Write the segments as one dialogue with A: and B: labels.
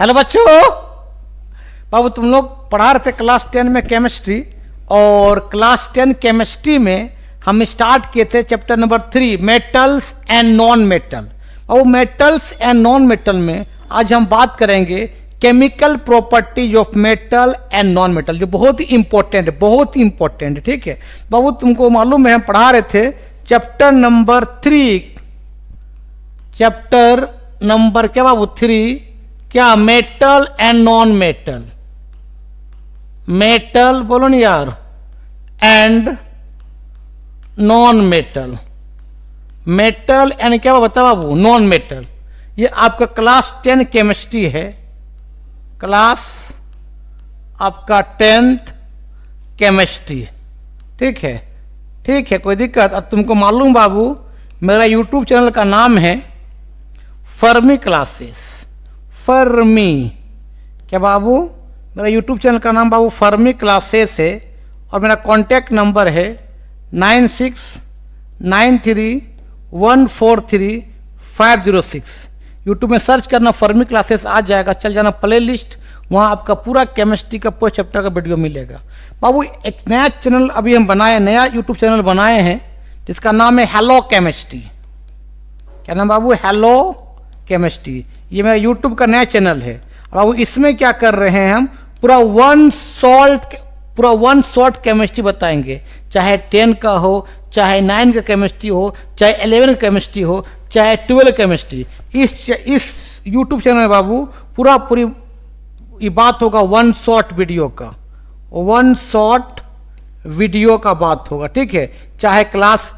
A: Hello बच्चों, बाबू तुम लोग पढ़ा रहे थे क्लास 10 में केमिस्ट्री, और क्लास 10 केमिस्ट्री में हम स्टार्ट किए थे chapter number 3 metals and non metal. Babu metals and non metal में आज हम बात करेंगे chemical properties of metal and non metal, जो बहुत ही इंपॉर्टेंट है, बहुत ही इंपॉर्टेंट है। ठीक है बाबू, तुमको मालूम है हम पढ़ा रहे थे चैप्टर नंबर 3, चैप्टर नंबर क्या बाबू 3, क्या metal and non metal, metal बोलो नहीं यार, and non metal, metal and क्या बता बाबू नॉन मेटल। ये आपका क्लास 10 केमिस्ट्री है, क्लास आपका 10th केमिस्ट्री। ठीक है, ठीक है, कोई दिक्कत। अब तुमको मालूम बाबू मेरा यूट्यूब चैनल का नाम है फर्मी क्लासेस, फर्मी, क्या बाबू मेरा यूट्यूब चैनल का नाम बाबू फर्मी क्लासेस है, और मेरा कॉन्टैक्ट नंबर है 9693143506। यूट्यूब में सर्च करना फर्मी क्लासेस, आ जाएगा, चल जाना प्ले लिस्ट, वहाँ आपका पूरा केमिस्ट्री का पूरा चैप्टर का वीडियो मिलेगा। बाबू एक नया चैनल अभी हम बनाए, नया यूट्यूब चैनल बनाए हैं जिसका नाम है हेलो केमिस्ट्री। क्या नाम बाबू? Hello chemistry. ये मेरा यूट्यूब का नया चैनल है, और बाबू इसमें क्या कर रहे हैं हम पूरा वन शॉट केमिस्ट्री बताएंगे, चाहे 10 का हो, चाहे 9 का केमिस्ट्री हो, चाहे 11 का केमिस्ट्री हो, चाहे 12 केमिस्ट्री। इस यूट्यूब चैनल में बाबू पूरी ये बात होगा वन शॉट वीडियो का, वन शॉट वीडियो का बात होगा। ठीक है, चाहे क्लास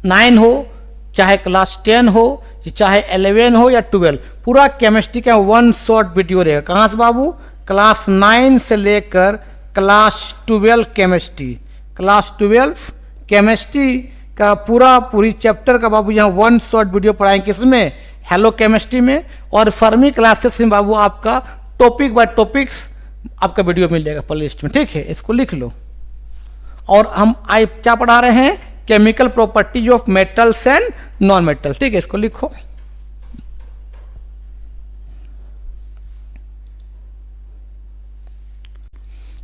A: 9 हो, चाहे क्लास 10 हो, चाहे 11 हो या 12, पूरा केमिस्ट्री का वन शॉट वीडियो रहेगा। कहाँ से बाबू? क्लास 9 से लेकर क्लास 12 केमिस्ट्री, क्लास 12 केमिस्ट्री का पूरी चैप्टर का बाबू यहाँ वन शॉट वीडियो पढ़ाएंगे। किसमें? हेलो केमिस्ट्री में। और फर्मी क्लासेस में बाबू आपका टॉपिक बाय टॉपिक्स आपका वीडियो मिलेगा प्लेलिस्ट में। ठीक है, इसको लिख लो। और हम आज क्या पढ़ा रहे हैं? Chemical properties of metals and non metal. ठीक है, इसको लिखो।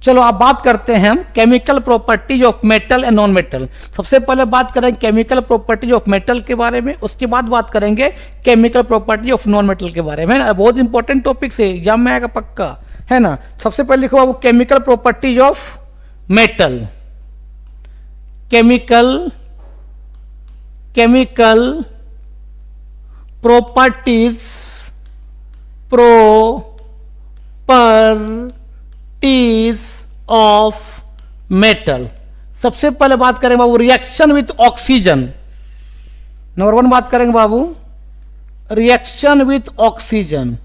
A: चलो अब बात करते हैं हम chemical properties of metal and non metal. सबसे पहले बात करेंगे केमिकल प्रॉपर्टीज ऑफ मेटल के बारे में, उसके बाद बात करेंगे chemical property of non metal के बारे में। बहुत इंपॉर्टेंट टॉपिक है, एग्जाम में आएगा पक्का, है ना। सबसे पहले लिखो बाबू chemical properties of metal, chemical properties of metal. सबसे पहले बात करेंगे बाबू रिएक्शन विथ ऑक्सीजन। नंबर 1 बात करेंगे बाबू reaction with oxygen,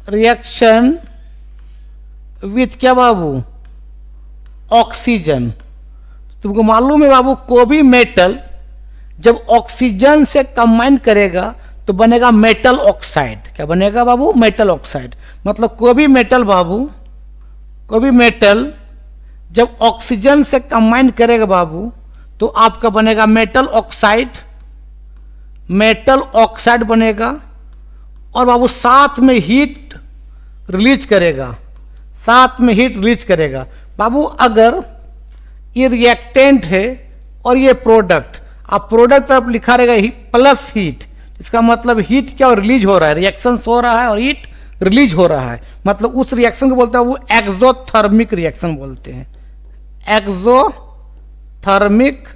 A: reaction with क्या बाबू? ऑक्सीजन। तुमको मालूम है बाबू कोई भी मेटल जब ऑक्सीजन से कंबाइन करेगा तो बनेगा मेटल ऑक्साइड। क्या बनेगा बाबू? Metal oxide. मतलब कोई भी मेटल बाबू, कोई भी मेटल जब ऑक्सीजन से कंबाइन करेगा बाबू तो आपका बनेगा मेटल ऑक्साइड, मेटल ऑक्साइड बनेगा। और बाबू साथ में हीट रिलीज करेगा, साथ में हीट रिलीज करेगा। बाबू अगर ये रिएक्टेंट है और ये प्रोडक्ट, अब प्रोडक्ट तरफ लिखा रहेगा प्लस हीट, इसका मतलब हीट क्या रिलीज हो रहा है, रिएक्शन हो रहा है और हीट रिलीज हो रहा है। मतलब उस रिएक्शन को बोलते हैं वो एक्सोथर्मिक रिएक्शन बोलते हैं, एक्सोथर्मिक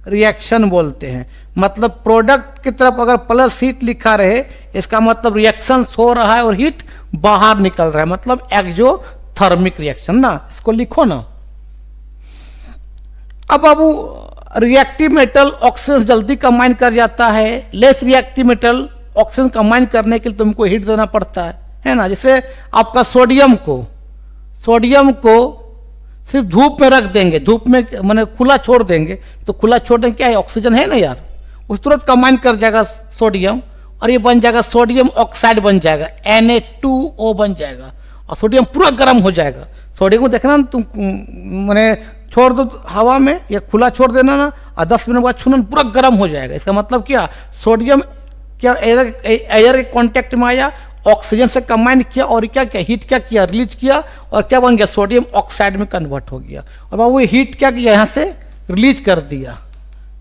A: रिएक्शन बोलते हैं। मतलब प्रोडक्ट की तरफ अगर प्लस हीट लिखा रहे, इसका मतलब रिएक्शन हो रहा है और हीट बाहर निकल रहा है, मतलब एक्सोथर्मिक रिएक्शन ना। इसको लिखो ना। अब बाबू रिएक्टिव मेटल ऑक्सीजन जल्दी कंबाइन कर जाता है, less reactive metal oxygen combine करने के लिए तुमको हीट देना पड़ता है ना। जैसे आपका सोडियम को सिर्फ धूप में रख देंगे, धूप में माने खुला छोड़ देंगे, तो खुला छोड़ देंगे क्या है? ऑक्सीजन है ना यार, उस तुरंत कंबाइन कर जाएगा सोडियम, और ये बन जाएगा सोडियम ऑक्साइड बन जाएगा, Na2O बन जाएगा, और सोडियम पूरा गर्म हो जाएगा। सोडियम को देखना तुम मैंने छोड़ दो हवा में या खुला छोड़ देना ना, और 10 मिनट बाद छूना पूरा गर्म हो जाएगा। इसका मतलब क्या? सोडियम क्या एयर के कांटेक्ट में आया ऑक्सीजन से कंबाइन किया और क्या क्या हीट क्या किया, रिलीज किया और क्या बन गया, सोडियम ऑक्साइड में कन्वर्ट हो गया। और बाबू हीट क्या किया, यहाँ से रिलीज कर दिया,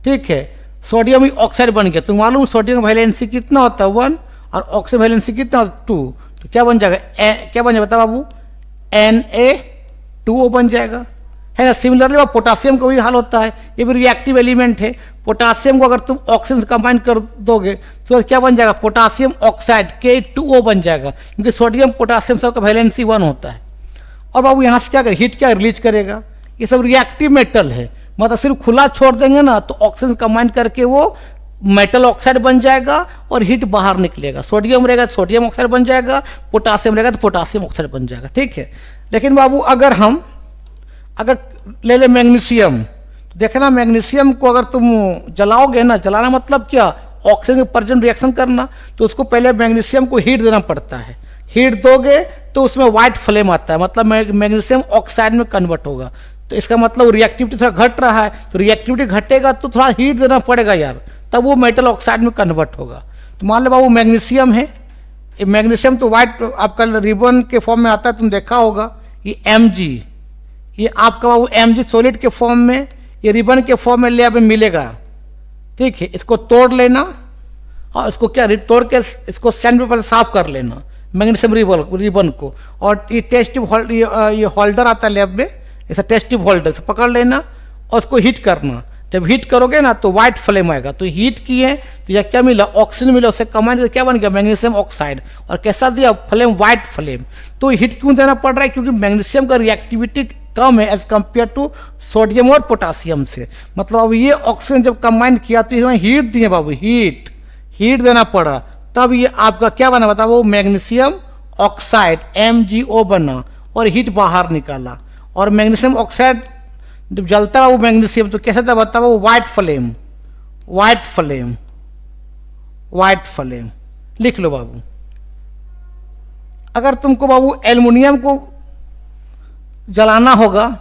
A: ठीक है, सोडियम ऑक्साइड बन गया। तो मालूम सोडियम वैलेंसी कितना होता है 1 और ऑक्सीजन वैलेंसी कितना होता है 2, तो क्या बन जाएगा, क्या बन जाएगा बता बाबू, Na2O बन जाएगा, है ना। सिमिलरली पोटासियम का भी हाल होता है, ये भी रिएक्टिव एलिमेंट है। पोटासियम को अगर तुम ऑक्सीजन से कंबाइन कर दोगे तो क्या बन जाएगा, पोटासियम ऑक्साइड K2O बन जाएगा, क्योंकि सोडियम पोटासियम सबका वैलेंसी 1 होता है। और बाबू यहाँ से क्या करे, हीट क्या रिलीज करेगा, ये सब रिएक्टिव मेटल है, मतलब सिर्फ खुला छोड़ देंगे ना तो ऑक्सीजन कंबाइन करके वो मेटल ऑक्साइड बन जाएगा और हीट बाहर निकलेगा। सोडियम रहेगा तो सोडियम ऑक्साइड बन जाएगा, पोटासियम रहेगा तो पोटासियम ऑक्साइड बन जाएगा, ठीक है। लेकिन बाबू अगर ले ले मैग्नीशियम, तो देखना मैग्नीशियम को अगर तुम जलाओगे ना, जलाना मतलब क्या, ऑक्सीजन के प्रेजेंट रिएक्शन करना, तो उसको पहले मैग्नीशियम को हीट देना पड़ता है। हीट दोगे तो उसमें व्हाइट फ्लेम आता है, मतलब मैग्नीशियम ऑक्साइड में कन्वर्ट होगा। तो इसका मतलब रिएक्टिविटी थोड़ा घट रहा है, तो रिएक्टिविटी घटेगा तो थोड़ा हीट देना पड़ेगा यार, तब वो मेटल ऑक्साइड में कन्वर्ट होगा। तो मान लो बाबू मैग्नीशियम है, ये मैग्नीशियम तो व्हाइट आपका रिबन के फॉर्म में आता है, तुम देखा होगा, ये Mg, ये आपका बाबू Mg सॉलिड के फॉर्म में, ये रिबन के फॉर्म में ले मिलेगा, ठीक है। इसको तोड़ लेना और इसको क्या तोड़ के इसको सैंडपेपर से साफ कर लेना मैग्नीशियम रिबन को, और ये टेस्ट ट्यूब ये होल्डर आता है लैब में, ऐसा टेस्ट ट्यूब होल्डर से पकड़ लेना और उसको हीट करना। जब हीट करोगे ना तो व्हाइट फ्लेम आएगा, तो हीट किए तो यह क्या मिला, ऑक्सीजन मिला, उससे कंबाइन करके क्या बन गया, मैग्नीशियम ऑक्साइड। और कैसा दिया, फ्लेम व्हाइट फ्लेम। तो हीट क्यों देना पड़ रहा है, क्योंकि मैग्नीशियम का रिएक्टिविटी कम है एज कंपेयर टू सोडियम और पोटासियम से। मतलब अब ये ऑक्सीजन जब कंबाइन किया तो इसमें हीट दिए बाबू, हीट देना पड़ा, तब ये आपका क्या बना बताओ, वो मैग्नीशियम ऑक्साइड MgO बना और हीट बाहर निकाला। और मैग्नीशियम ऑक्साइड जब जलता है वो मैग्नीशियम तो कैसे था बताओ, वो व्हाइट फ्लेम लिख लो बाबू। अगर तुमको बाबू एल्युमिनियम को जलाना होगा,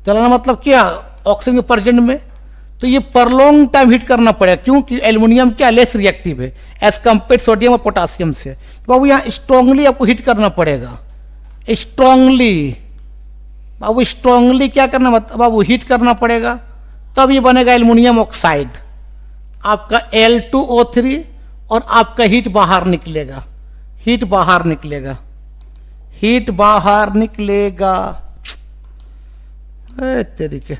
A: जलाना मतलब क्या, ऑक्सीजन के प्रेजेंट में, तो ये पर लॉन्ग टाइम हीट करना पड़ेगा, क्योंकि एल्युमिनियम क्या लेस रिएक्टिव है एज कंपेयर सोडियम और पोटासियम से। तो बाबू यहाँ स्ट्रांगली आपको हीट करना पड़ेगा, स्ट्रांगली क्या करना बाबू, हीट करना पड़ेगा, तब ये बनेगा एल्युमिनियम ऑक्साइड, आपका Al2O3, और आपका हीट बाहर निकलेगा, तरीके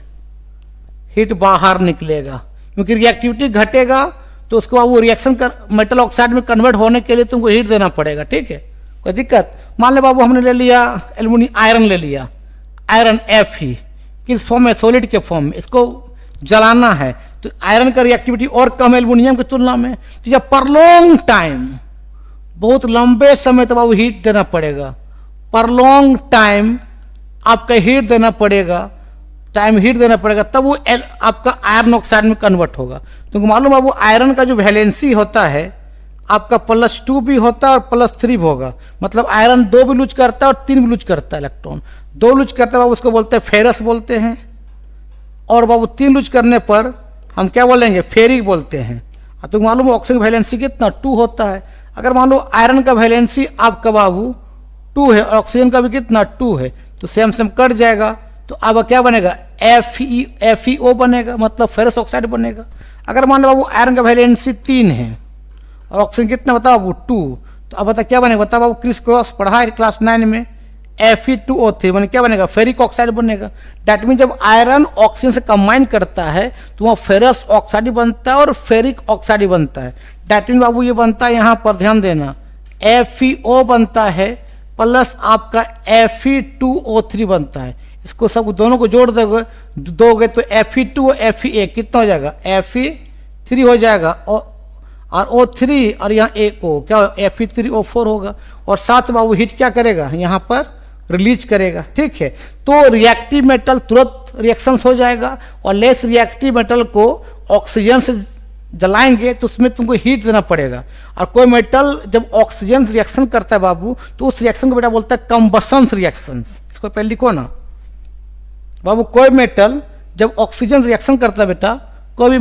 A: हीट बाहर निकलेगा, क्योंकि रिएक्टिविटी घटेगा तो उसको वो रिएक्शन कर मेटल ऑक्साइड में कन्वर्ट होने के लिए तुमको हीट देना पड़ेगा, ठीक है, कोई दिक्कत। मान लो बाबू हमने ले लिया आयरन ले लिया, आयरन Fe किस फॉर्म में, सॉलिड के फॉर्म में, इसको जलाना है तो आयरन का रिएक्टिविटी और कम है एल्युमिनियम की तुलना में। तो जब पर लॉन्ग टाइम, बहुत लंबे समय तक बाबू हीट देना पड़ेगा, पर लॉन्ग टाइम आपका हीट देना पड़ेगा, तब वो आपका आयरन ऑक्साइड में कन्वर्ट होगा। तुमको मालूम है वो आयरन का जो वैलेंसी होता है आपका +2 भी होता है और +3 भी होगा, मतलब आयरन 2 भी लूज करता है और 3 भी लूज करता है, इलेक्ट्रॉन 2 लूज करता है बाबू उसको बोलते हैं फेरस बोलते हैं, और बाबू 3 लूज करने पर हम क्या बोलेंगे, फेरिक बोलते हैं। तुमको मालूम है ऑक्सीजन वैलेंसी कितना 2 होता है। अगर मान लो आयरन का वैलेंसी आपका बाबू 2 है और ऑक्सीजन का भी कितना 2 है, तो सेम कट जाएगा, तो अब क्या बनेगा, FeO बनेगा, मतलब फेरस ऑक्साइड बनेगा। अगर मान लो बाबू आयरन का वैलेंसी 3 है और ऑक्सीजन कितना बताओ बाबू 2, तो अब बता क्या बनेगा, बताओ बाबू क्रिस क्रॉस पढ़ा है क्लास 9 में, Fe2O3 बने क्या बनेगा, फेरिक ऑक्साइड बनेगा। डैट मीन जब आयरन ऑक्सीजन से कंबाइन करता है तो वहाँ फेरस ऑक्साइड बनता है और फेरिक ऑक्साइड बनता है। डैट मीन बाबू ये बनता है, यहाँ पर ध्यान देना, FeO बनता है प्लस आपका Fe2O3 बनता है। इसको सब दोनों को जोड़ दोगे तो Fe2 और Fe कितना हो जाएगा, Fe3 हो जाएगा, और O3 और यहाँ एक को क्या Fe3O4 होगा, और साथ बाबू हीट क्या करेगा, यहाँ पर रिलीज करेगा, ठीक है। तो रिएक्टिव मेटल तुरंत रिएक्शंस हो जाएगा, और लेस रिएक्टिव मेटल को ऑक्सीजन से जलाएंगे तो उसमें तुमको हीट देना पड़ेगा। और कोई मेटल जब ऑक्सीजन रिएक्शन करता है बाबू, तो उस रिएक्शन को बेटा बोलता है कंबसन रिएक्शंस। इसको पहले लिखो ना बाबू, कोई मेटल जब ऑक्सीजन रिएक्शन करता है बेटा, कोई भी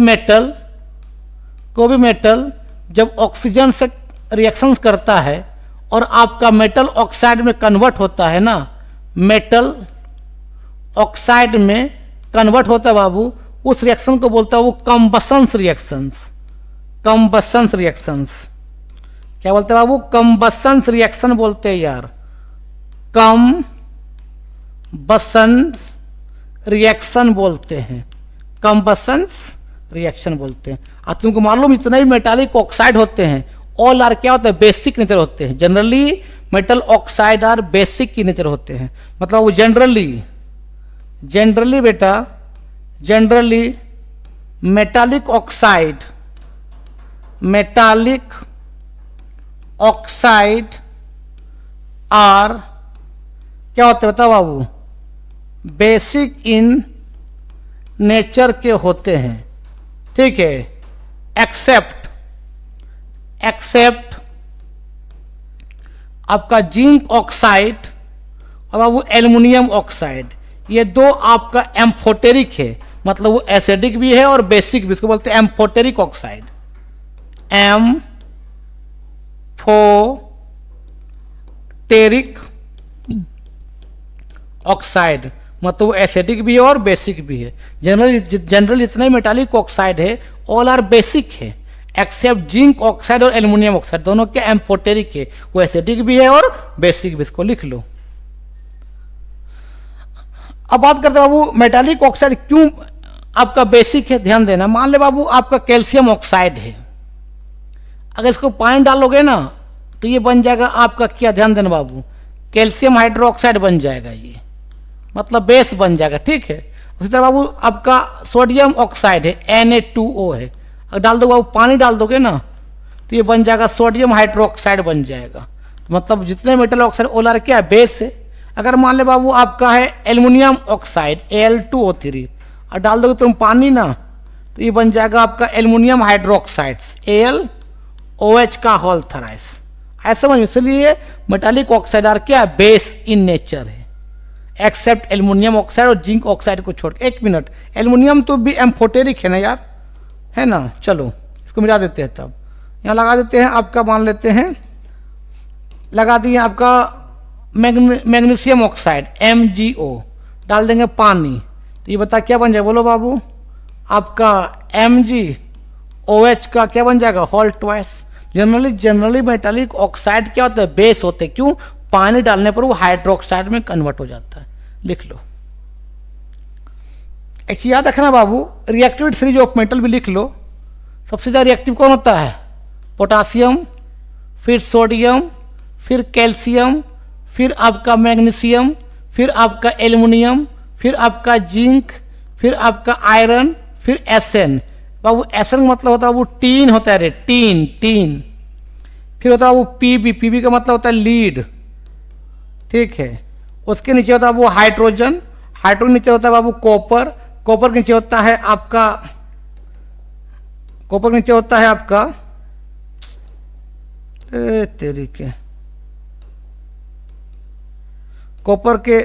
A: मेटल जब ऑक्सीजन से रिएक्शंस करता है और आपका मेटल ऑक्साइड में कन्वर्ट होता है ना, मेटल ऑक्साइड में कन्वर्ट होता है बाबू, उस रिएक्शन को बोलता है वो कंबसन्स रिएक्शंस। कंबसन्स रिएक्शंस क्या बोलते हैं बाबू? कंबसन्स रिएक्शन बोलते हैं यार, कंबसन्स रिएक्शन बोलते हैं, कंबसन्स रिएक्शन बोलते हैं। अब तुमको मालूम जितने भी मेटालिक ऑक्साइड होते हैं ऑल आर क्या होते हैं? बेसिक नेचर होते हैं। Generally metal oxide are basic की नेचर होते हैं, मतलब वो जनरली बेटा, जनरली मेटालिक ऑक्साइड आर क्या होते हैं बताओ बाबू? बेसिक इन नेचर के होते हैं, ठीक है। एक्सेप्ट आपका जिंक ऑक्साइड और बाबू एल्युमिनियम ऑक्साइड, ये दो आपका एम्फोटेरिक है, मतलब वो एसिडिक भी है और बेसिक भी, इसको बोलते हैं एम्फोटेरिक ऑक्साइड। एम्फोटेरिक ऑक्साइड मतलब वो एसिडिक भी है और बेसिक भी है। जनरल जितने मेटालिक ऑक्साइड है ऑल आर बेसिक है, एक्सेप्ट जिंक ऑक्साइड और एल्युमिनियम ऑक्साइड, दोनों के एम्फोटेरिक है, वो एसिडिक भी है और बेसिक भी। इसको लिख लो। अब बात करते हैं बाबू मेटालिक ऑक्साइड क्यों आपका बेसिक है। ध्यान देना, मान ले बाबू आपका कैल्शियम ऑक्साइड है, अगर इसको पानी डालोगे ना तो ये बन जाएगा आपका क्या, ध्यान देना बाबू, कैल्शियम हाइड्रोक्साइड बन जाएगा, ये मतलब बेस बन जाएगा, ठीक है। उसी तरह बाबू आपका सोडियम ऑक्साइड है, Na2O है, अगर डाल दो बाबू, पानी डाल दोगे ना तो ये बन जाएगा सोडियम हाइड्रोक्साइड बन जाएगा। मतलब जितने मेटल ऑक्साइड ऑल आर क्या है? बेस है। अगर मान ले बाबू आपका है एल्युमिनियम ऑक्साइड Al2O3 और डाल दोगे तुम पानी ना तो ये बन जाएगा आपका एल्युमिनियम हाइड्रोक्साइड्स, AlOH का होल थराइस। ऐसा समझ, इसलिए मेटालिक ऑक्साइड आर क्या? बेस इन नेचर है, एक्सेप्ट एल्युमिनियम ऑक्साइड और जिंक ऑक्साइड को छोड़। एक मिनट, एल्युमिनियम तो भी एम्फोटेरिक है ना यार, है ना। चलो इसको मिला देते हैं, तब यहाँ लगा देते हैं आपका, मान लेते हैं लगा दिए आपका मैग्नीशियम ऑक्साइड MgO, डाल देंगे पानी तो ये बता क्या बन जाएगा? बोलो बाबू, आपका MgOH का क्या बन जाएगा? Whole twice. Generally metallic oxide क्या होता है? बेस होते हैं। क्यों? पानी डालने पर वो हाइड्रोक्साइड में कन्वर्ट हो जाता है। लिख लो। एक चीज याद रखना बाबू, रिएक्टिविटी सीरीज ऑफ मेटल भी लिख लो। सबसे ज़्यादा रिएक्टिव कौन होता है? पोटासियम, फिर सोडियम, फिर कैल्शियम, फिर आपका मैग्नीशियम, फिर आपका एल्युमिनियम, फिर आपका जिंक, फिर आपका आयरन, फिर एसएन। बाबू एसएन मतलब होता है वो टीन होता है रे, टीन। फिर होता है वो पीबी का मतलब होता है लीड, ठीक है। उसके नीचे होता है वो हाइड्रोजन के नीचे होता है बाबू कॉपर के नीचे होता है आपका तेरी के कॉपर के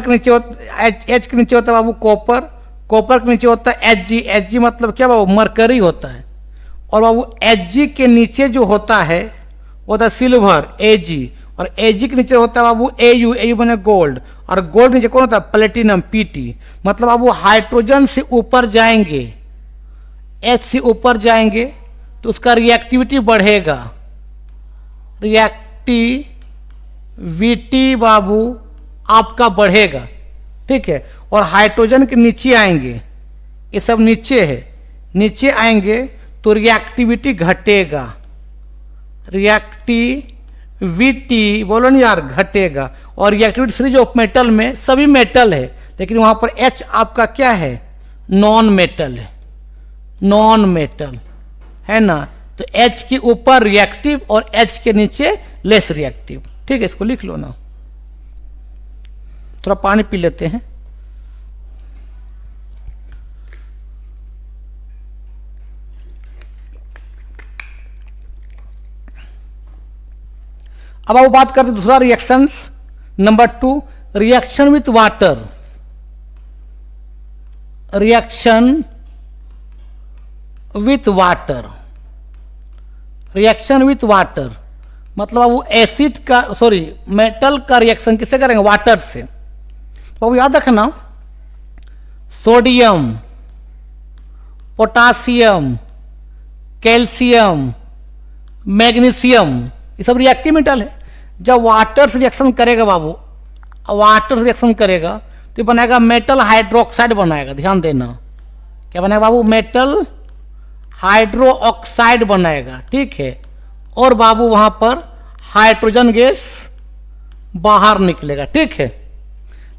A: नीचे होता एच के नीचे होता है बाबू कॉपर के नीचे होता है Hg मतलब क्या बाबू? मरकरी होता है। और बाबू Hg के नीचे जो होता है वो होता है सिल्वर Ag, और Ag के नीचे होता है बाबू Au बने गोल्ड, और गोल्ड के नीचे कौन होता है? Platinum Pt। मतलब बाबू हाइड्रोजन से ऊपर जाएंगे, H से ऊपर जाएंगे तो उसका रिएक्टिविटी बढ़ेगा, रिएक्टिविटी बाबू आपका बढ़ेगा, ठीक है। और हाइड्रोजन के नीचे आएंगे, ये सब नीचे है, नीचे आएंगे तो रिएक्टिविटी घटेगा, रिएक्टिविटी बोलो ना यार, घटेगा। और रिएक्टिविटी सीरीज ऑफ मेटल में सभी मेटल है, लेकिन वहां पर H आपका क्या है? नॉन मेटल है, नॉन मेटल है ना। तो H के ऊपर रिएक्टिव और H के नीचे लेस रिएक्टिव, ठीक है। इसको लिख लो ना, थोड़ा पानी पी लेते हैं। अब आप बात करते दूसरा reactions number 2, reaction with water. Reaction with water मतलब अब वो एसिड का मेटल का रिएक्शन किससे करेंगे? वाटर से। तो अब याद रखना, सोडियम, पोटासियम, कैल्शियम, मैग्नीशियम, ये सब रिएक्टिव मेटल है। जब वाटर से रिएक्शन करेगा बाबू, वाटर से रिएक्शन करेगा तो बनाएगा मेटल हाइड्रोक्साइड बनाएगा। ध्यान देना, क्या बनाएगा बाबू? मेटल हाइड्रो ऑक्साइड बनाएगा। ठीक है, और बाबू वहां पर हाइड्रोजन गैस बाहर निकलेगा। ठीक है,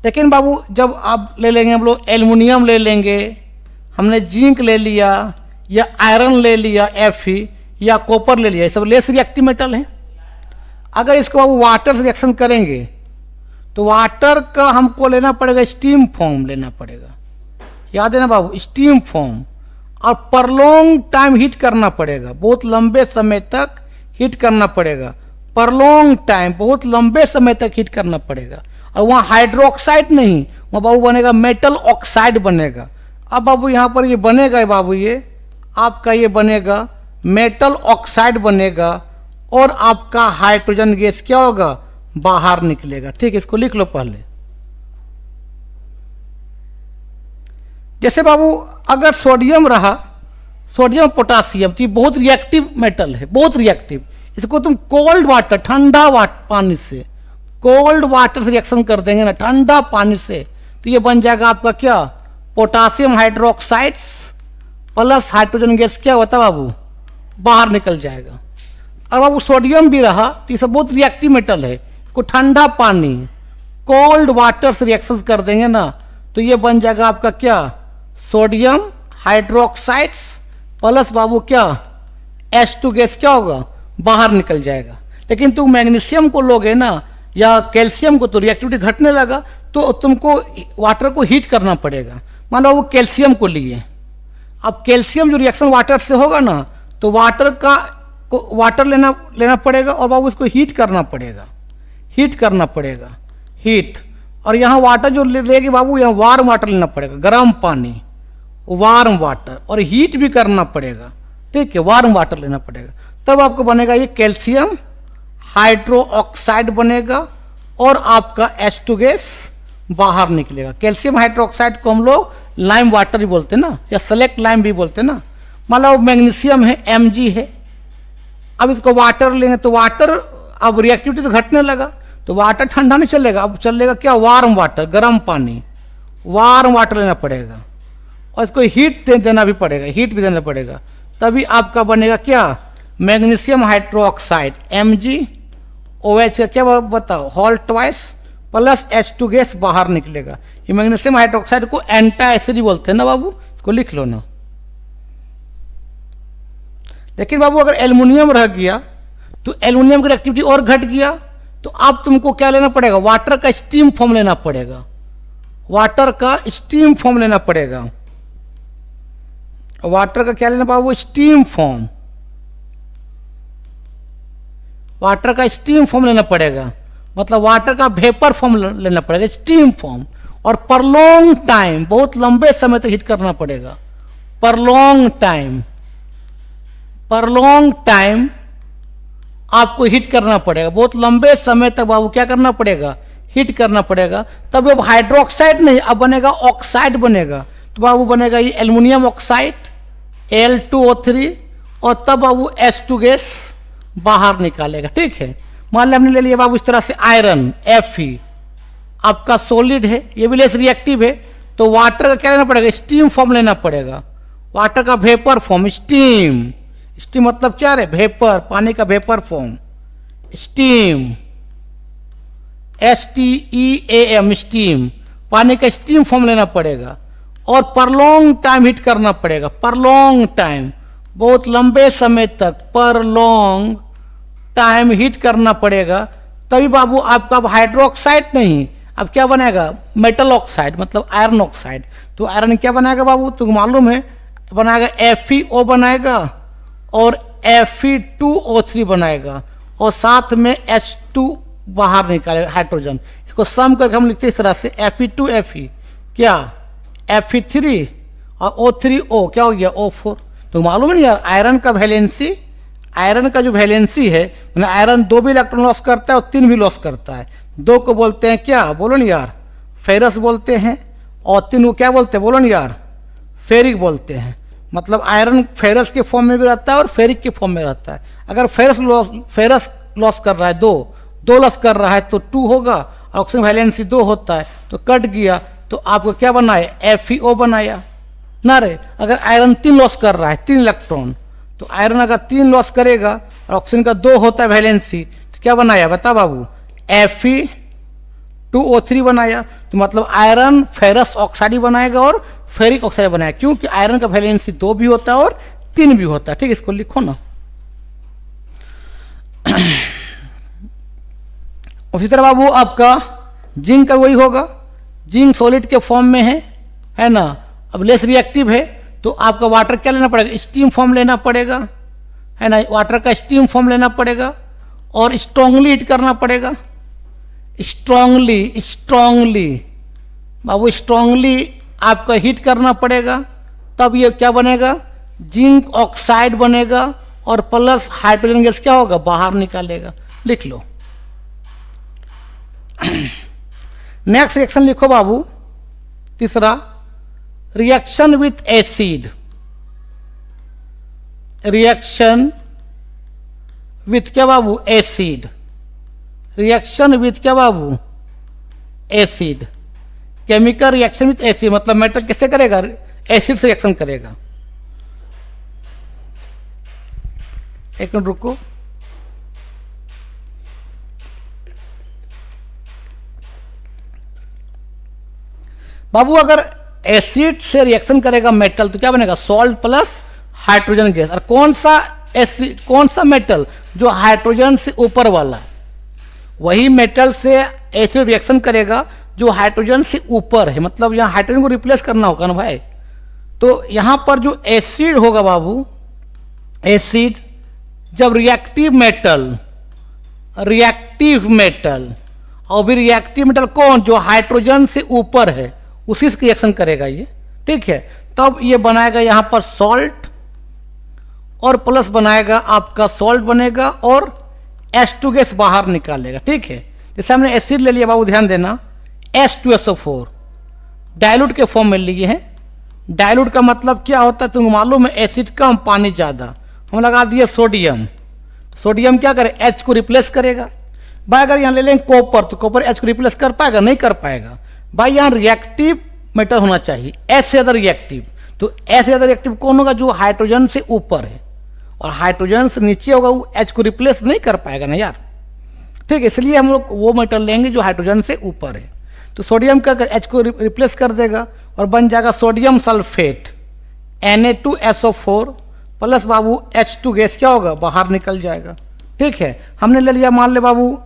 A: लेकिन बाबू जब आप ले लेंगे, हम लोग एल्युमिनियम ले लेंगे, हमने जिंक ले लिया, या आयरन ले लिया Fe, या कॉपर ले लिया, ये सब लेस रिएक्टिव मेटल है। अगर इसको बाबू वाटर से रिएक्शन करेंगे तो वाटर का हमको लेना पड़ेगा स्टीम फॉर्म लेना पड़ेगा। याद है ना बाबू, स्टीम फॉर्म, और पर लॉन्ग टाइम हीट करना पड़ेगा, बहुत लंबे समय तक हीट करना पड़ेगा, पर लॉन्ग टाइम, बहुत लंबे समय तक हीट करना पड़ेगा। और वहाँ हाइड्रोक्साइड नहीं, वहाँ बाबू बनेगा मेटल ऑक्साइड बनेगा। अब बाबू यहाँ पर ये बनेगा बाबू, ये आपका ये बनेगा मेटल ऑक्साइड बनेगा, और आपका हाइड्रोजन गैस क्या होगा? बाहर निकलेगा। ठीक है, इसको लिख लो पहले। जैसे बाबू अगर सोडियम रहा, सोडियम पोटासियम, तो ये बहुत रिएक्टिव मेटल है, बहुत रिएक्टिव। इसको तुम कोल्ड वाटर, ठंडा पानी से, कोल्ड वाटर से रिएक्शन कर देंगे ना, ठंडा पानी से, तो ये बन जाएगा आपका क्या? Potassium hydroxides plus hydrogen gas क्या होता है बाबू? बाहर निकल जाएगा। और बाबू सोडियम भी रहा तो ये सब बहुत रिएक्टिव मेटल है, इसको ठंडा पानी, कोल्ड वाटर से रिएक्शन कर देंगे ना, तो ये बन जाएगा आपका क्या? सोडियम हाइड्रोक्साइड्स प्लस बाबू क्या? H2 गैस क्या होगा? बाहर निकल जाएगा। लेकिन तुम मैग्नीशियम को लोगे ना, या कैल्शियम को, तो रिएक्टिविटी घटने लगा, तो तुमको वाटर को हीट करना पड़ेगा। मान लो वो कैल्शियम को लिए, अब कैल्शियम जो रिएक्शन वाटर से होगा ना, तो वाटर लेना पड़ेगा, और बाबू इसको हीट करना पड़ेगा, हीट करना पड़ेगा, हीट। और यहाँ वाटर जो लेगी बाबू, यहाँ वार्म वाटर लेना पड़ेगा, गर्म पानी, वार्म वाटर, और हीट भी करना पड़ेगा। ठीक है, वार्म वाटर लेना पड़ेगा, तब आपको बनेगा ये कैल्शियम हाइड्रो ऑक्साइड बनेगा, और आपका H2 गैस बाहर निकलेगा। कैल्शियम हाइड्रोक्साइड को हम लोग लाइम वाटर भी बोलते हैं ना, या सेलेक्ट लाइम भी बोलते हैं ना। मान लो मैग्नीशियम है, Mg है, अब इसको वाटर लेंगे तो वाटर, अब रिएक्टिविटी तो घटने लगा, तो वाटर ठंडा नहीं चलेगा, अब चलेगा क्या? वार्म वाटर, गर्म पानी, वार्म वाटर लेना पड़ेगा, और इसको हीट देना भी पड़ेगा, हीट भी देना पड़ेगा, तभी आपका बनेगा क्या? मैग्नीशियम हाइड्रोक्साइड MgOH का क्या बताओ? Whole twice plus H2 gas बाहर निकलेगा। ये मैग्नीशियम हाइड्रोक्साइड को एंटा एसिड बोलते हैं ना बाबू, इसको लिख लो ना। लेकिन बाबू अगर एल्युमिनियम रह गया तो एल्युमिनियम की रिएक्टिविटी और घट गया, तो अब तुमको क्या लेना पड़ेगा? वाटर का स्टीम फॉर्म लेना पड़ेगा, वाटर का स्टीम फॉर्म लेना पड़ेगा। वाटर का क्या लेना बाबू? स्टीम फॉर्म, वाटर का स्टीम फॉर्म लेना पड़ेगा, मतलब वाटर का वेपर फॉर्म लेना पड़ेगा, स्टीम फॉर्म। और पर लॉन्ग टाइम, बहुत लंबे समय तक हीट करना पड़ेगा, पर लॉन्ग टाइम, पर लॉन्ग टाइम आपको हीट करना पड़ेगा, बहुत लंबे समय तक बाबू क्या करना पड़ेगा? हीट करना पड़ेगा। तब अब हाइड्रोक्साइड नहीं, अब बनेगा ऑक्साइड बनेगा, तो बाबू बनेगा ये एल्युमिनियम ऑक्साइड Al2O3, और तब बाबू H2 गैस बाहर निकालेगा। ठीक है, मान लिया हमने ले लिया बाबू इस तरह से आयरन Fe, आपका सॉलिड है, ये भी लेस रिएक्टिव है, तो वाटर का क्या लेना पड़ेगा? स्टीम फॉर्म लेना पड़ेगा, वाटर का वेपर फॉर्म, स्टीम, स्टीम मतलब क्या है? वेपर, पानी का vapour form, steam, STEAM, steam, पानी का स्टीम फॉर्म लेना पड़ेगा, और पर लॉन्ग टाइम हीट करना पड़ेगा, पर लॉन्ग टाइम, बहुत लंबे समय तक पर लॉन्ग टाइम हीट करना पड़ेगा, तभी बाबू आपका अब हाइड्रोक्साइड नहीं, अब क्या बनेगा? मेटल ऑक्साइड, मतलब आयरन ऑक्साइड। तो आयरन क्या बनाएगा बाबू? तुमको मालूम है, बनाएगा FeO बनाएगा, और Fe2O3 बनाएगा, और साथ में H2 बाहर निकालेगा, हाइड्रोजन। इसको सम करके हम लिखते हैं इस तरह से Fe2Fe, क्या? Fe3 और O3O क्या हो गया? O4। तो मालूम है यार, आयरन का वैलेंसी आयरन का जो वैलेंसी है, मैंने आयरन 2 भी इलेक्ट्रॉन लॉस करता है और 3 भी लॉस करता है। 2 को बोलते हैं क्या, बोलो ना यार, फेरस बोलते हैं, और 3 को क्या बोलते हैं, बोलो ना यार, फेरिक बोलते हैं। मतलब आयरन फेरस के फॉर्म में भी रहता है और फेरिक के फॉर्म में रहता है। अगर फेरस लॉस कर रहा है 2 लॉस कर रहा है तो 2 होगा, और ऑक्सीजन वैलेंसी 2 होता है तो कट गया, तो आपको क्या बनाया, FeO बनाया ना रे। अगर आयरन 3 लॉस कर रहा है 3 इलेक्ट्रॉन, तो आयरन अगर 3 लॉस करेगा और ऑक्सीजन का 2 होता है वैलेंसी, तो क्या बनाया बता बाबू, Fe2O3 बनाया। तो मतलब आयरन फेरस ऑक्साइड बनाएगा और फेरिक ऑक्साइड बनाएगा, क्योंकि आयरन का वैलेंसी 2 भी होता है और 3 भी होता है। ठीक है, इसको लिखो ना। उसी तरह बाबू आपका जिंक का वही होगा, जिंक सॉलिड के फॉर्म में है ना। अब लेस रिएक्टिव है तो आपका वाटर क्या लेना पड़ेगा, स्टीम फॉर्म लेना पड़ेगा, है ना। वाटर का स्टीम फॉर्म लेना पड़ेगा और स्ट्रांगली हीट करना पड़ेगा। स्ट्रांगली बाबू, स्ट्रांगली आपका हीट करना पड़ेगा, तब ये क्या बनेगा, जिंक ऑक्साइड बनेगा और प्लस हाइड्रोजन गैस क्या होगा, बाहर निकालेगा। लिख लो। नेक्स्ट रिएक्शन लिखो बाबू, तीसरा, reaction with acid. Reaction with क्या बाबू, एसिड। रिएक्शन विथ क्या बाबू, acid. Chemical reaction with acid मतलब मेटल कैसे करेगा, एसिड से रिएक्शन करेगा। एक मिनट रुको। बाबू अगर एसिड से रिएक्शन करेगा मेटल तो क्या बनेगा, सॉल्ट प्लस हाइड्रोजन गैस। और कौन सा एसिड, कौन सा मेटल, जो हाइड्रोजन से ऊपर वाला, वही मेटल से एसिड रिएक्शन करेगा जो हाइड्रोजन से ऊपर है। मतलब यहां हाइड्रोजन को रिप्लेस करना होगा ना भाई। तो यहां पर जो एसिड होगा बाबू, एसिड जब रिएक्टिव मेटल और भी रिएक्टिव मेटल कौन, जो हाइड्रोजन से ऊपर है, उसी से रिएक्शन करेगा ये। ठीक है, तब ये बनाएगा यहां पर सॉल्ट और प्लस बनाएगा आपका सॉल्ट बनेगा और H2 गैस बाहर निकालेगा। ठीक है, जैसे हमने एसिड ले लिया बाबू, ध्यान देना, H2SO4 डायलूट के फॉर्म में लिए हैं। डायलूट का मतलब क्या होता है तुमको मालूम है, एसिड कम पानी ज्यादा। हम लगा दिए सोडियम, सोडियम क्या करे, H को रिप्लेस करेगा। भाई अगर यहाँ ले लें कॉपर, तो कॉपर H को रिप्लेस कर पाएगा, नहीं कर पाएगा। भाई यहाँ रिएक्टिव मेटल होना चाहिए, S से ज्यादा रिएक्टिव। तो S से ज्यादा रिएक्टिव कौन होगा, जो हाइड्रोजन से ऊपर है, और हाइड्रोजन से नीचे होगा वो H को रिप्लेस नहीं कर पाएगा ना यार। ठीक है, इसलिए हम लोग वो मेटल लेंगे जो हाइड्रोजन से ऊपर है। तो सोडियम का H को रिप्लेस कर देगा और बन जाएगा सोडियम सल्फेट Na2SO4 प्लस बाबू H2 गैस क्या होगा, बाहर निकल जाएगा। ठीक है, हमने ले लिया, मान ले बाबू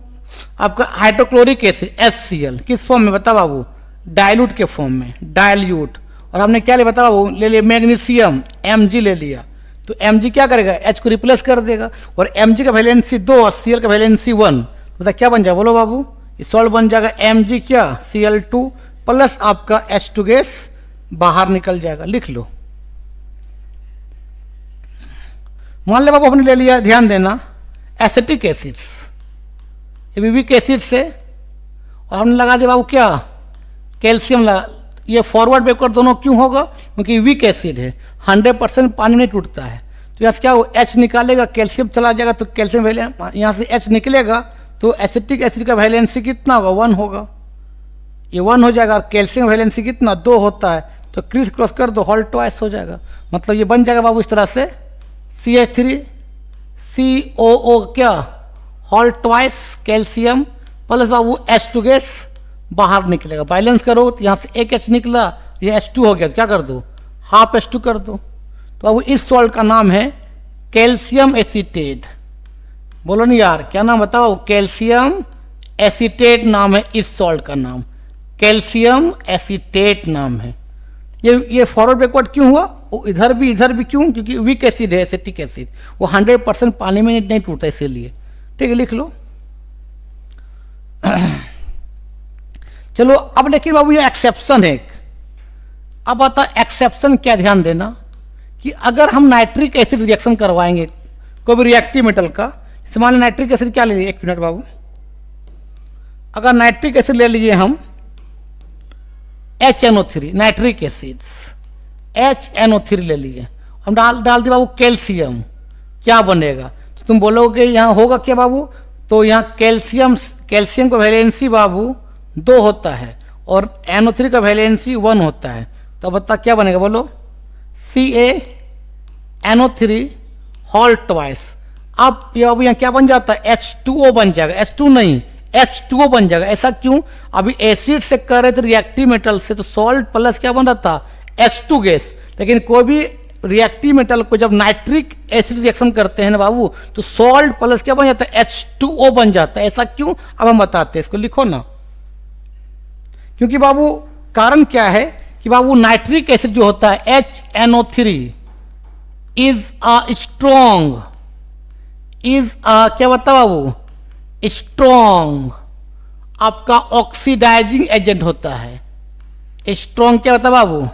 A: आपका हाइड्रोक्लोरिक एसिड HCl, किस फॉर्म में बता बाबू, डाइल्यूट के फॉर्म में, डाइल्यूट। और हमने क्या लिया बता बाबू, ले लिया मैग्नीशियम Mg ले लिया। तो Mg क्या करेगा, H को रिप्लेस कर देगा, और Mg का वैलेंसी 2 और Cl का वैलेंसी 1, मतलब क्या बन जाएगा बोलो बाबू, सॉल्ट बन जाएगा Mg क्या, Cl2 प्लस आपका H2 गैस बाहर निकल जाएगा। लिख लो। मान ले बाबू हमने ले लिया, ध्यान देना, एसिटिक एसिड्स, वीक एसिड से, और हमने लगा दिया बाबू क्या, कैल्शियम लगा। ये फॉरवर्ड बैकवर्ड दोनों क्यों होगा, क्योंकि वीक एसिड है, 100% पानी में टूटता है। तो यहाँ से क्या हो, H निकालेगा, कैल्शियम चला जाएगा, तो कैल्शियम वैलेंस यहाँ से H निकलेगा, तो एसिटिक एसिड का वैलेंसी कितना होगा, 1 होगा, ये 1 हो जाएगा। और कैल्शियम वैलेंसी कितना, 2 होता है, तो क्रिस क्रॉस कर दो, होल ट्वाइस हो जाएगा। मतलब ये बन जाएगा बाबू इस तरह से, CH3COO क्या, होल ट्वाइस कैल्शियम प्लस बाबू H2 गैस बाहर निकलेगा। बैलेंस करो तो यहाँ से एक H निकला, ये H2 हो गया, तो क्या कर दो, हाफ H2 कर दो। तो बाबू इस सॉल्ट का नाम है कैल्शियम एसीटेट। बोलो नहीं यार, क्या नाम बताओ, कैल्शियम एसीटेट नाम है इस सॉल्ट का नाम, कैल्शियम एसीटेट नाम है। ये फॉरवर्ड बैकवर्ड क्यों हुआ, वो इधर भी क्यों, क्योंकि वीक एसिड है, एसिटिक एसिड, वो 100% पानी में नहीं टूटता, इसीलिए। ठीक है, लिख लो। चलो अब लेकिन बाबू ये एक्सेप्शन है। अब आता एक्सेप्शन क्या, ध्यान देना कि अगर हम नाइट्रिक एसिड रिएक्शन करवाएंगे कोई भी रिएक्टिव मेटल का, जैसे मान लीजिए नाइट्रिक एसिड क्या ले लीजिए, एक मिनट बाबू, अगर नाइट्रिक एसिड ले लीजिए हम HNO3 नाइट्रिक एसिड्स, HNO3 ले लिए, हम डाल दिए बाबू कैल्शियम, क्या बनेगा? तो तुम बोलोगे यहाँ होगा क्या बाबू? तो यहाँ कैल्शियम का वैलेंसी बाबू 2 होता है और NO3 का वैलेंसी 1 होता है, तो बता क्या बनेगा बोलो? CaNO3 whole twice. अब ये बाबू यहाँ क्या बन जाता है? H2O बन जाएगा, H2 नहीं H2O बन जाएगा। ऐसा क्यों? अभी एसिड से कर रहे थे रिएक्टिव मेटल से, तो सॉल्ट प्लस क्या बन रहा था? H2 gas. लेकिन कोई भी रिएक्टिव मेटल को जब नाइट्रिक एसिड रिएक्शन करते हैं ना बाबू, तो सॉल्ट प्लस क्या बन जाता है? H2O बन जाता है। ऐसा क्यों? अब हम बताते हैं, इसको लिखो ना। क्योंकि बाबू कारण क्या है कि बाबू नाइट्रिक एसिड जो होता है HNO3 इज स्ट्रॉन्ग, क्या बता बाबू? स्ट्रॉन्ग आपका ऑक्सीडाइजिंग एजेंट होता है। स्ट्रॉन्ग क्या होता है बाबू?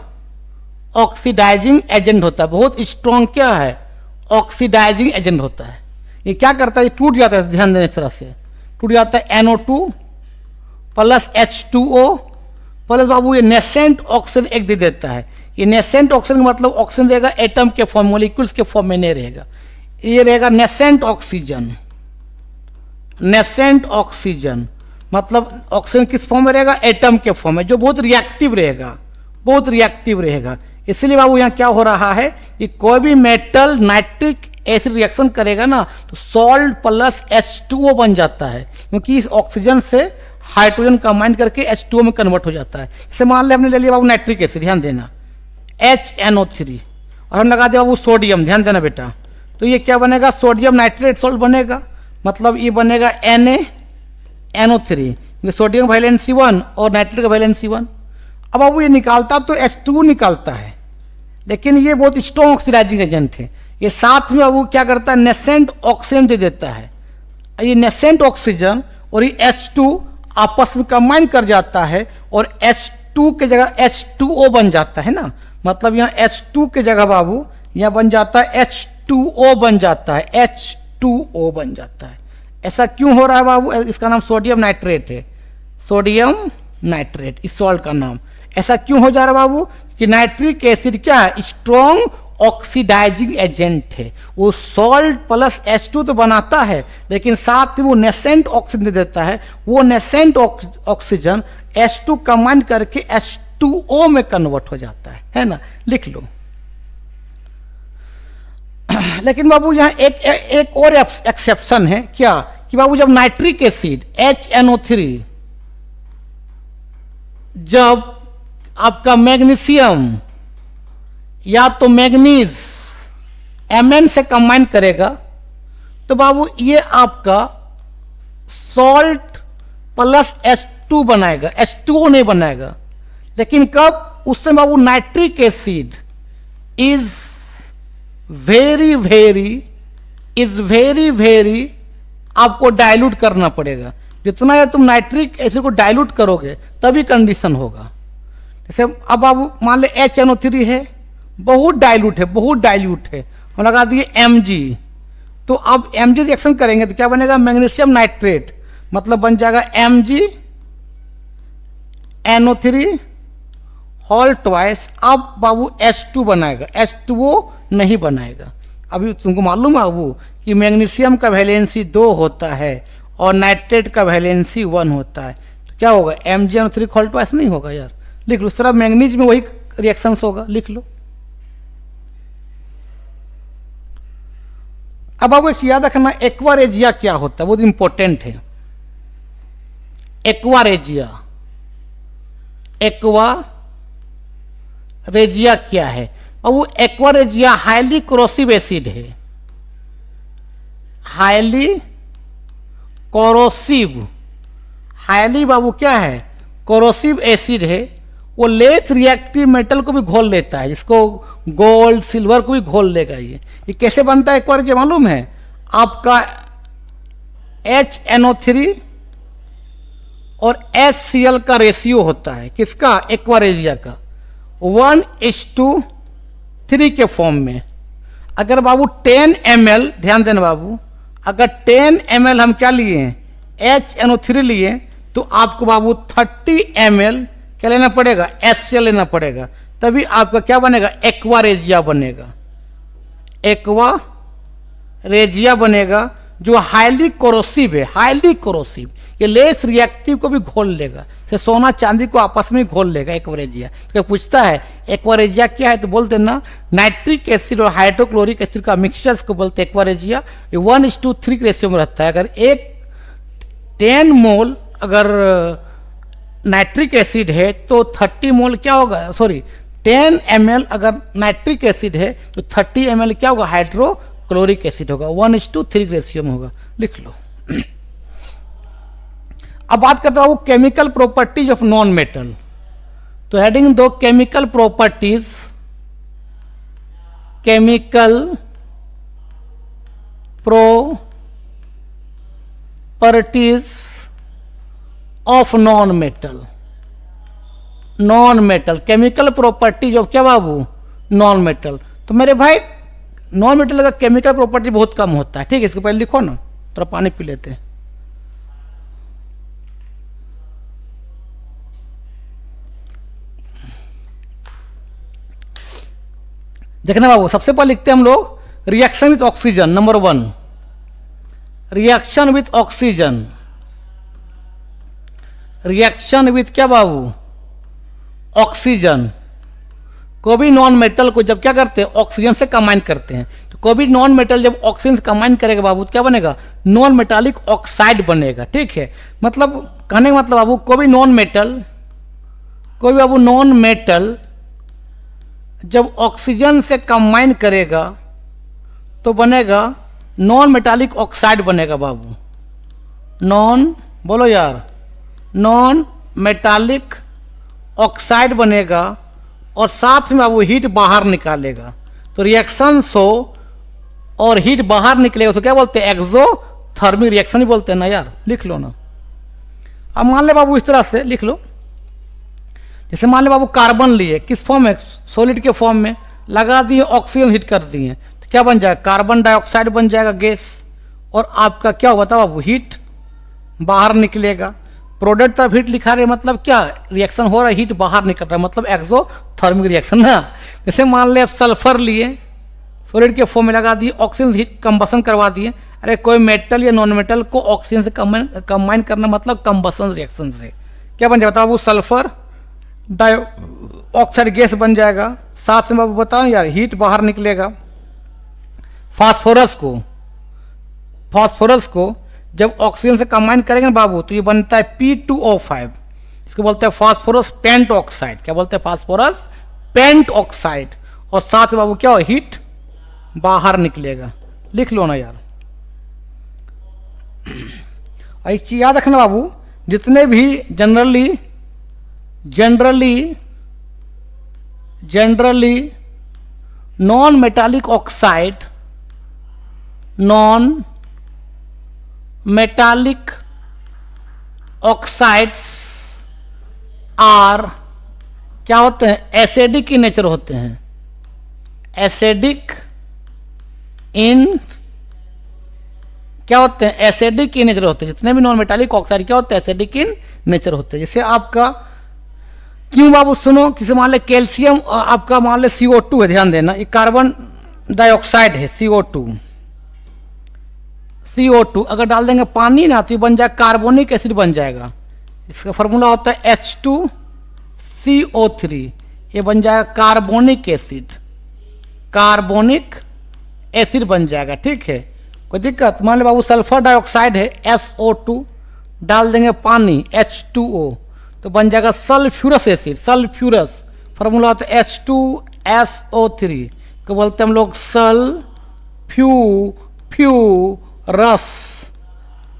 A: ऑक्सीडाइजिंग एजेंट होता है। बहुत स्ट्रॉन्ग क्या है? ऑक्सीडाइजिंग एजेंट होता है। ये क्या करता है? ये टूट जाता है, ध्यान देने इस तरह से टूट जाता है। NO2 प्लस H2O प्लस बाबू ये नेसेंट ऑक्सीजन एक दे देता है। ये नेसेंट ऑक्सीजन का मतलब ऑक्सीजन रहेगा एटम के फॉर्म, मॉलिक्यूल्स के फॉर्म में नहीं रहेगा। ये रहेगा नेसेंट ऑक्सीजन। नेसेंट ऑक्सीजन मतलब ऑक्सीजन किस फॉर्म में रहेगा? एटम के फॉर्म में, जो बहुत रिएक्टिव रहेगा, बहुत रिएक्टिव रहेगा। इसलिए बाबू यहाँ क्या हो रहा है कि कोई भी मेटल नाइट्रिक एसिड रिएक्शन करेगा ना, तो सॉल्ट प्लस H2O बन जाता है, क्योंकि इस ऑक्सीजन से हाइड्रोजन कंबाइन करके H2O में कन्वर्ट हो जाता है। जैसे मान लिया हमने ले लिया बाबू नाइट्रिक एसिड, ध्यान देना, HNO3, और हम लगा दिया बाबू सोडियम, ध्यान देना बेटा, तो ये क्या बनेगा? सोडियम नाइट्रेट सॉल्ट बनेगा। मतलब ये बनेगा NaNO3, क्योंकि सोडियम का वैलेंसी 1 और नाइट्रेट का वैलेंसी 1। अब बाबू ये निकालता तो H2 निकालता है, लेकिन ये बहुत स्ट्रॉन्ग ऑक्सीडाइजिंग एजेंट है। ये साथ में बाबू क्या करता है? नेसेंट ऑक्सीजन दे देता है। ये नेसेंट ऑक्सीजन और ये H2 आपस में कंबाइन कर जाता है और H2 के जगह H2O बन जाता है ना। मतलब यहाँ H2 के जगह बाबू यहाँ बन जाता है H2O बन जाता है, H2O बन जाता है। ऐसा क्यों हो रहा है बाबू? इसका नाम सोडियम नाइट्रेट है, सोडियम नाइट्रेट इस सॉल्ट का नाम। ऐसा क्यों हो जा रहा है बाबू? कि नाइट्रिक एसिड क्या है? स्ट्रॉन्ग ऑक्सीडाइजिंग एजेंट है। वो सॉल्ट प्लस H2 तो बनाता है, लेकिन साथ ही वो नेसेंट ऑक्सीजन दे देता है। वो नेसेंट ऑक्सीजन H2 कंबाइन करके H2O में कन्वर्ट हो जाता है ना। लिख लो। लेकिन बाबू यहाँ एक और एक्सेप्शन है, क्या? कि बाबू जब नाइट्रिक एसिड HNO3 जब आपका मैग्नीशियम या तो मैग्नीज Mn से कंबाइन करेगा, तो बाबू ये आपका सॉल्ट प्लस H2 बनाएगा, H2O नहीं बनाएगा। लेकिन कब? उससे बाबू nitric acid is very very आपको डाइल्यूट करना पड़ेगा। जितना या तुम नाइट्रिक एसिड को डाइल्यूट करोगे तभी कंडीशन होगा। जैसे अब बाबू मान ले HNO3 है, बहुत डाइल्यूट है, हम लगा दिए Mg, तो अब Mg रिएक्शन करेंगे तो क्या बनेगा? मैग्नीशियम नाइट्रेट, मतलब बन जाएगा MgNO3 होल ट्वाइस। अब बाबू H2 बनाएगा, H2O नहीं बनाएगा। अभी तुमको मालूम है बाबू कि मैग्नीशियम का वैलेंसी 2 होता है और नाइट्रेट का वैलेंसी 1 होता है, तो क्या होगा? MgNO3 होल ट्वाइस नहीं होगा यार। लिख लो, सिर्फ मैग्नीज में वही रिएक्शंस होगा, लिख लो। अब बाबू एक याद रखना, एक्वारेजिया क्या होता है, बहुत इंपॉर्टेंट है। एक्वारेजिया क्या है? और वो एक्वारेजिया हाईली कोरोसिव एसिड है, हाईली कोरोसिव, हाईली बाबू क्या है? कोरोसिव एसिड है। वो लेस रिएक्टिव मेटल को भी घोल लेता है, जिसको गोल्ड सिल्वर को भी घोल लेगा। ये कैसे बनता है एक्वारेजिया मालूम है? आपका HNO3 और HCl का रेशियो होता है, किसका? एक्वारेजिया का 1:3 के फॉर्म में। अगर बाबू 10 ml, ध्यान देना बाबू, अगर 10 ml हम क्या लिए, HNO3 लिए, तो आपको बाबू 30 ml क्या लेना पड़ेगा, HCl लेना पड़ेगा, तभी आपका क्या बनेगा, एक्वा रेजिया बनेगा। एक्वा रेजिया बनेगा जो हाईली कोरोसिव है, हाईली कोरोसिव, ये लेस रिएक्टिव को भी घोल लेगा, से सोना चांदी को आपस में घोल लेगा एक्वारेजिया। तो पूछता है एक्वारेजिया क्या है, तो बोल देना नाइट्रिक एसिड और हाइड्रोक्लोरिक एसिड का मिक्सचर को बोलते हैं एक्वारेजिया। ये 1:3 के रेशियो में रहता है। अगर 10 मोल अगर नाइट्रिक एसिड है तो 30 मोल क्या होगा, सॉरी 10 ml अगर नाइट्रिक एसिड है तो 30 ml क्या होगा, हाइड्रोक्लोरिक एसिड होगा, 1:3 के रेशियो में होगा, लिख लो। अब बात करता हूं chemical properties of non metal. तो हेडिंग दो, chemical properties, chemical properties of non metal. Non metal, chemical properties of क्या बाबू, नॉन मेटल। तो मेरे भाई नॉन मेटल का केमिकल प्रॉपर्टी बहुत कम होता है, ठीक है, इसको पहले लिखो ना, थोड़ा पानी पी लेते हैं। देखना बाबू, सबसे पहले लिखते हैं हम लोग reaction with oxygen, number 1 reaction with oxygen. Reaction with क्या बाबू, ऑक्सीजन। कोई भी नॉन मेटल को जब क्या करते हैं, ऑक्सीजन से कंबाइन करते हैं, तो कोई भी नॉन मेटल जब ऑक्सीजन से कंबाइन करेगा बाबू क्या बनेगा, नॉन मेटालिक ऑक्साइड बनेगा, ठीक है। मतलब कहने का मतलब बाबू कोई भी नॉन मेटल जब ऑक्सीजन से कंबाइन करेगा तो बनेगा नॉन मेटालिक ऑक्साइड बनेगा बाबू, नॉन, बोलो यार, नॉन मेटालिक ऑक्साइड बनेगा, और साथ में बाबू हीट बाहर निकालेगा। तो रिएक्शन हो और हीट बाहर निकलेगा तो क्या बोलते हैं, एक्सोथर्मिक रिएक्शन ही बोलते हैं ना यार, लिख लो ना। अब मान ले बाबू इस तरह से लिख लो, जैसे मान ले बाबू कार्बन लिए, किस फॉर्म में, सॉलिड के फॉर्म में, लगा दिए, ऑक्सीजन हीट कर दिए, तो क्या बन जाएगा, कार्बन डाइऑक्साइड बन जाएगा गैस, और आपका क्या होगा बताओ बाबू, हीट बाहर निकलेगा। प्रोडक्ट तरफ हीट लिखा रहे मतलब क्या, रिएक्शन हो रहा है, हीट बाहर निकल रहा है, मतलब एक्सोथर्मिक रिएक्शन ना। जैसे मान ले सल्फर लिए, सॉलिड के फॉर्म में लगा दिए, ऑक्सीजन हीट कंबसन करवा दिए। अरे कोई मेटल या नॉन मेटल को ऑक्सीजन से कंबाइन करना मतलब कंबसन रिएक्शन से क्या बन जाता है बाबू, सल्फर डाइऑक्साइड गैस बन जाएगा, साथ में बाबू बताओ यार हीट बाहर निकलेगा। फास्फोरस को जब ऑक्सीजन से कंबाइन करेंगे बाबू तो ये बनता है P2O5, इसको बोलते हैं फास्फोरस पेंट ऑक्साइड। क्या बोलते हैं, फास्फोरस पेंट ऑक्साइड, और साथ में बाबू क्या हो, हीट बाहर निकलेगा, लिख लो ना यार। एक चीज याद रखना बाबू, जितने भी generally non metallic oxide, non metallic oxides are क्या होते हैं, एसिडिक इन नेचर होते हैं, एसिडिक इन क्या होते हैं, एसिडिक इन नेचर होते हैं। जितने भी नॉन मेटालिक ऑक्साइड क्या होते हैं, एसिडिक इन नेचर होते हैं। जैसे आपका क्यों बाबू सुनो, किसी मान ले कैल्शियम आपका मान ले CO2 है, ध्यान देना, ये कार्बन डाइऑक्साइड है CO2 अगर डाल देंगे पानी ना तो बन जाएगा कार्बोनिक एसिड बन जाएगा। इसका फॉर्मूला होता है H2CO3, ये बन जाएगा कार्बोनिक एसिड बन जाएगा, ठीक है, कोई दिक्कत। मान लो बाबू सल्फर डाइऑक्साइड है SO2, डाल देंगे पानी H2O तो बन जाएगा सल्फ्यूरस एसिड, सल्फ्यूरस फॉर्मूला होता है H2SO3 को बोलते हैं हम लोग सल्फ्यूरस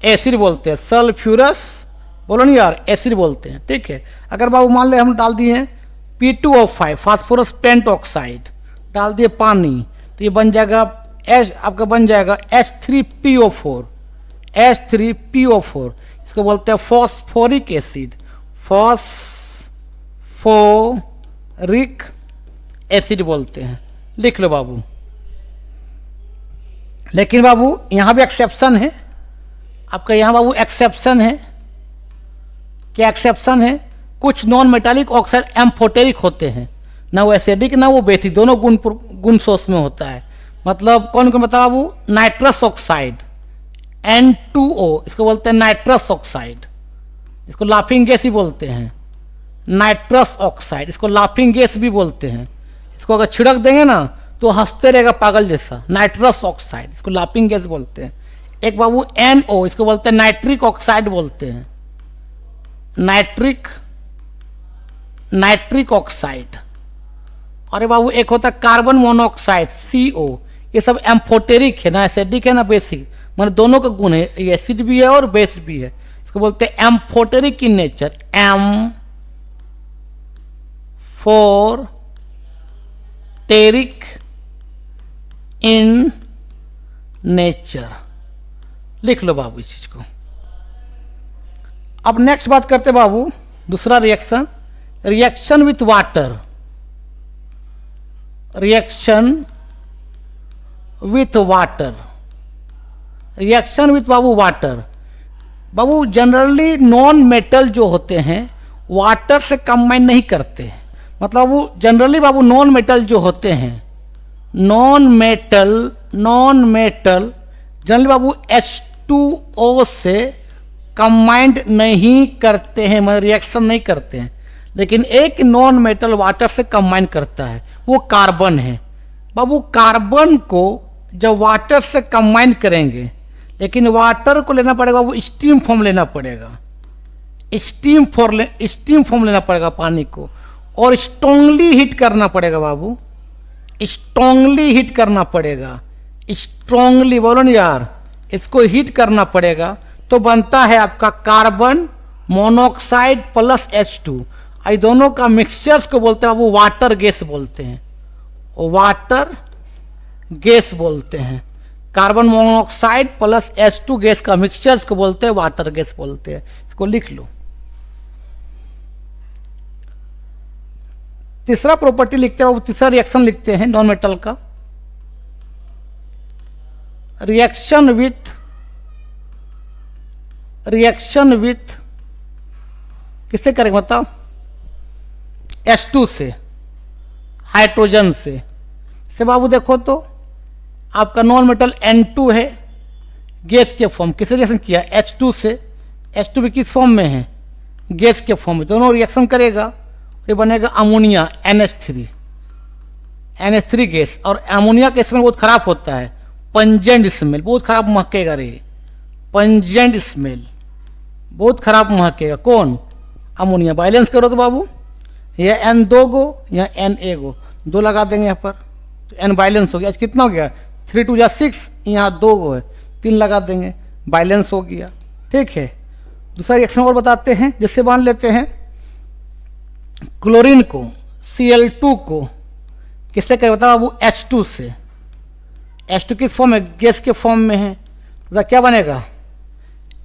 A: एसिड बोलते हैं, सल्फ्यूरस बोलो नहीं यार, एसिड बोलते हैं, ठीक है। अगर बाबू मान ले हम डाल दिए P2O5 फास्फोरस पेंट ऑक्साइड, डाल दिए पानी तो ये बन जाएगा आपका बन जाएगा H3PO4, इसको बोलते हैं फॉस्फोरिक एसिड, फॉस्फोरिक एसिड बोलते हैं, लिख लो बाबू। लेकिन बाबू यहाँ भी एक्सेप्शन है, आपका यहाँ बाबू एक्सेप्शन है। क्या एक्सेप्शन है? कुछ नॉन मेटालिक ऑक्साइड एम्फोटेरिक होते हैं, ना वो एसिडिक ना वो बेसिक, दोनों गुण सोर्स में होता है। मतलब कौन कौन बताओ बाबू? नाइट्रस ऑक्साइड N2O, इसको बोलते हैं नाइट्रस ऑक्साइड, इसको लाफिंग गैस ही बोलते हैं। नाइट्रस ऑक्साइड, इसको लाफिंग गैस भी बोलते हैं। इसको अगर छिड़क देंगे ना तो हंसते रहेगा पागल जैसा। नाइट्रस ऑक्साइड, इसको लाफिंग गैस बोलते हैं। एक बाबू NO, इसको बोलते हैं नाइट्रिक ऑक्साइड बोलते हैं। Nitric oxide. अरे बाबू एक होता है कार्बन मोनोऑक्साइड CO, ये सब एम्फोटेरिक है, ना एसिडिक है ना बेसिक, मतलब दोनों का गुण है, ये एसिड भी है और बेस भी है। इसको बोलते हैं amphoteric in nature, amphoteric in nature. लिख लो बाबू इस चीज को। अब नेक्स्ट बात करते बाबू दूसरा reaction, reaction with water. Reaction with water, reaction with Babu water. Babu generally non metal जो होते हैं वाटर से कंबाइन नहीं करते, मतलब वो जनरली बाबू नॉन मेटल जो होते हैं, नॉन मेटल जनरली बाबू H2O से कंबाइंड नहीं करते हैं, मतलब रिएक्शन नहीं करते हैं। लेकिन एक नॉन मेटल वाटर से कंबाइन करता है, वो कार्बन है। बाबू कार्बन को जब वाटर से कंबाइन करेंगे, लेकिन वाटर को लेना पड़ेगा वो स्टीम फॉर्म लेना पड़ेगा, स्टीम फॉर्म लेना पड़ेगा पानी को, और स्ट्रांगली हीट करना पड़ेगा बाबू, स्ट्रांगली हीट करना पड़ेगा। स्ट्रांगली बोलो ना यार, इसको हीट करना पड़ेगा तो बनता है आपका कार्बन मोनोऑक्साइड प्लस H2। ये दोनों का मिक्सचर्स को बोलते हैं वो वाटर गैस बोलते हैं, वाटर गैस बोलते हैं। Carbon monoxide plus H2 gas का मिक्सचर्स को बोलते हैं वाटर गैस बोलते हैं। इसको लिख लो। तीसरा प्रॉपर्टी लिखते हैं वो, तीसरा रिएक्शन लिखते हैं नॉन मेटल का, रिएक्शन विथ किससे करेंगे बताओ? H2 से, हाइड्रोजन से बाबू देखो तो आपका नॉन मेटल N2 है, गैस के फॉर्म, किससे रिएक्शन किया? H2 से। H2 भी किस फॉर्म में है? गैस के फॉर्म में। दोनों रिएक्शन करेगा, ये बनेगा अमोनिया NH3 गैस। और अमोनिया का स्मेल बहुत खराब होता है, पंजेंट स्मेल, बहुत खराब महकेगा रे, पंजेंट स्मेल बहुत खराब महकेगा। कौन? अमोनिया। बैलेंस करो तो बाबू, या N2 गो या Na गो, 2 लगा देंगे यहाँ पर तो N बैलेंस हो गया। आज कितना हो गया? 3 2 6, यहाँ 2 गो है, 3 लगा देंगे, बैलेंस हो गया। ठीक है, दूसरा रिएक्शन और बताते हैं। जैसे मान लेते हैं क्लोरीन को, Cl2 को किससे करें बताओ बाबू? H2 से। H2 किस फॉर्म में? गैस के फॉर्म में है, तो क्या बनेगा?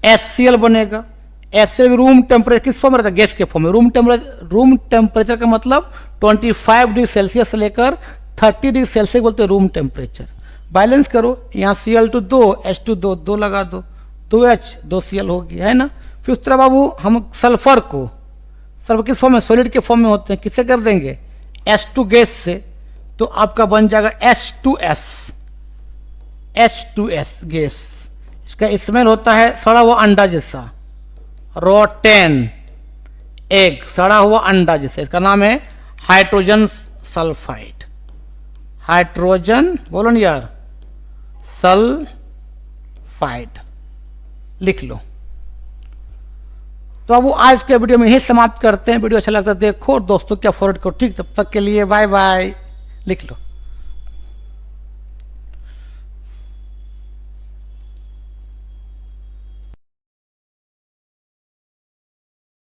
A: HCl बनेगा। ऐसे भी रूम टेम्परेचर किस फॉर्म में रहता है? गैस के फॉर्म में। रूम टेम्परेचर का मतलब 25 डिग्री सेल्सियस से लेकर 30 डिग्री सेल्सियस बोलते हैं रूम टेम्परेचर। बैलेंस करो, यहाँ Cl2 2, H2 2, 2 लगा दो, 2H 2Cl हो गया, है ना। फिर उस तरह बाबू हम सल्फर किस फॉर्म में? सॉलिड के फॉर्म में होते हैं, किससे कर देंगे? H2 गैस से, तो आपका बन जाएगा H2S गैस। इसका स्मेल होता है सड़ा हुआ अंडा जैसा, रोटेन एग, सड़ा हुआ अंडा जैसा। इसका नाम है हाइड्रोजन सल्फाइड। हाइड्रोजन बोलो ना यार, सल्फाइड लिख लो। तो अब वो आज के वीडियो में ही समाप्त करते हैं। वीडियो अच्छा लगता है देखो, दोस्तों क्या फॉरवर्ड करो। ठीक, तब तक के लिए बाय बाय लिख लो।